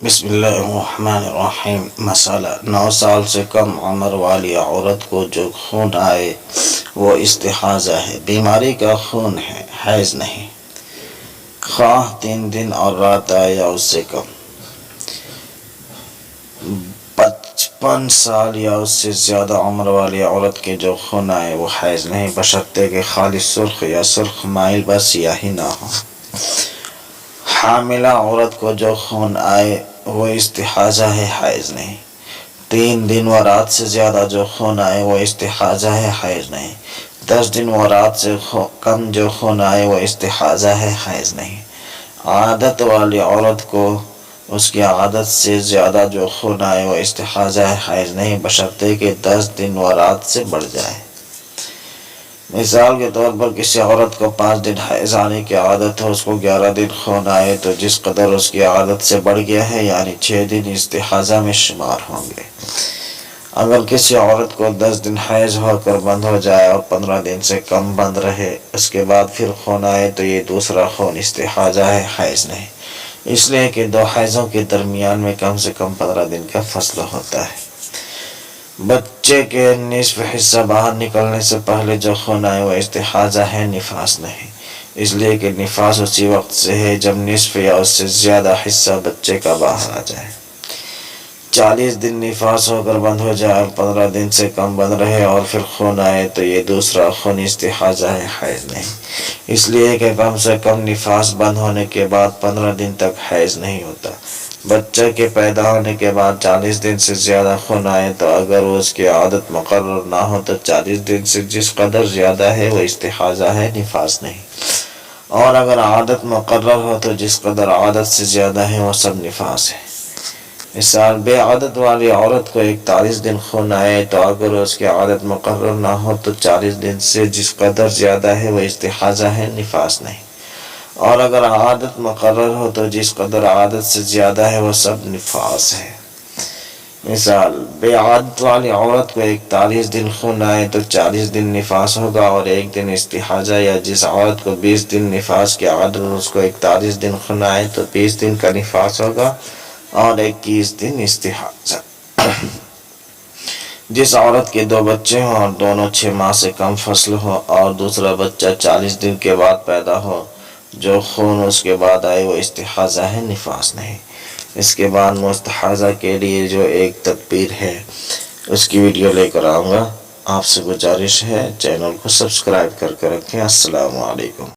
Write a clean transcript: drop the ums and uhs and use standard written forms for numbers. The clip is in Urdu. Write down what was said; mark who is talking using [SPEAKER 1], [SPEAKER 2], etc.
[SPEAKER 1] بسم اللہ الرحمن الرحیم۔ مسئلہ 9 سال سے کم عمر والی عورت کو جو خون آئے وہ استحاضہ ہے، بیماری کا خون ہے، حیض نہیں، خواہ 3 دن اور رات آئے یا اس سے کم۔ 55 سال یا اس سے زیادہ عمر والی عورت کے جو خون آئے وہ حیض نہیں، بشرطے کہ خالص سرخ یا سرخ مائل بس سیاہی نہ ہو۔ حاملہ عورت کو جو خون آئے وہ استحاضہ ہے، حیض نہیں۔ 3 دن و رات سے زیادہ جو خون آئے وہ استحاضہ ہے، حیض نہیں۔ 10 دن و رات سے کم جو خون آئے وہ استحاضہ ہے، حیض نہیں۔ عادت والی عورت کو اس کی عادت سے زیادہ جو خون آئے وہ استحاضہ ہے، حیض نہیں، بشرطے کہ 10 دن و رات سے بڑھ جائے۔ مثال کے طور پر کسی عورت کو 5 دن حیض آنے کی عادت ہو، اس کو 11 دن خون آئے تو جس قدر اس کی عادت سے بڑھ گیا ہے یعنی 6 دن استحاضہ میں شمار ہوں گے۔ اگر کسی عورت کو 10 دن حیض ہو کر بند ہو جائے اور 15 دن سے کم بند رہے، اس کے بعد پھر خون آئے تو یہ دوسرا خون استحاضہ ہے، حیض نہیں، اس لیے کہ 2 حیضوں کے درمیان میں کم سے کم 15 دن کا فاصلہ ہوتا ہے۔ بچے کے نصف حصہ باہر نکلنے سے پہلے جو خون آئے وہ استحاضہ ہے، نفاس نہیں، اس لیے کہ نفاس اسی وقت سے ہے جب نصف یا اس سے زیادہ حصہ بچے کا باہر آ جائے۔ 40 دن نفاس ہو کر بند ہو جائے اور 15 دن سے کم بند رہے اور پھر خون آئے تو یہ دوسرا خون استحاضہ ہے، حیض نہیں، اس لیے کہ کم سے کم نفاس بند ہونے کے بعد 15 دن تک حیض نہیں ہوتا۔ بچہ کے پیدا ہونے کے بعد 40 دن سے زیادہ خون آئے تو اگر اس کی عادت مقرر نہ ہو تو 40 دن سے جس قدر زیادہ ہے وہ استحاضہ ہے، نفاس نہیں، اور اگر عادت مقرر ہو تو جس قدر عادت سے زیادہ ہے وہ سب نفاس ہے۔ مثال، بے عادت والی عورت کو 41 دن خون آئے تو اگر اس کی عادت مقرر نہ ہو تو 40 دن سے جس قدر زیادہ ہے وہ استحاضہ ہے، نفاس نہیں، اور اگر عادت مقرر ہو تو جس قدر عادت سے زیادہ ہے وہ سب نفاس ہے۔ مثال، بے عادت والی عورت کو 41 دن خون آئے تو 40 دن نفاس ہوگا اور 1 دن استحاضہ، یا جس عورت کو 20 دن نفاس کی عادت اس کو 41 دن خون آئے تو 20 دن کا نفاس ہوگا اور 21 دن استحاضہ۔ جس عورت کے 2 بچے ہوں اور دونوں 6 ماہ سے کم فصل ہو اور دوسرا بچہ 40 دن کے بعد پیدا ہو، جو خون اس کے بعد آئے وہ استحاضہ ہے، نفاس نہیں۔ اس کے بعد مستحاضہ کے لیے جو ایک تدبیر ہے اس کی ویڈیو لے کر آؤں گا۔ آپ سے گزارش ہے چینل کو سبسکرائب کر کے رکھیں۔ السلام علیکم۔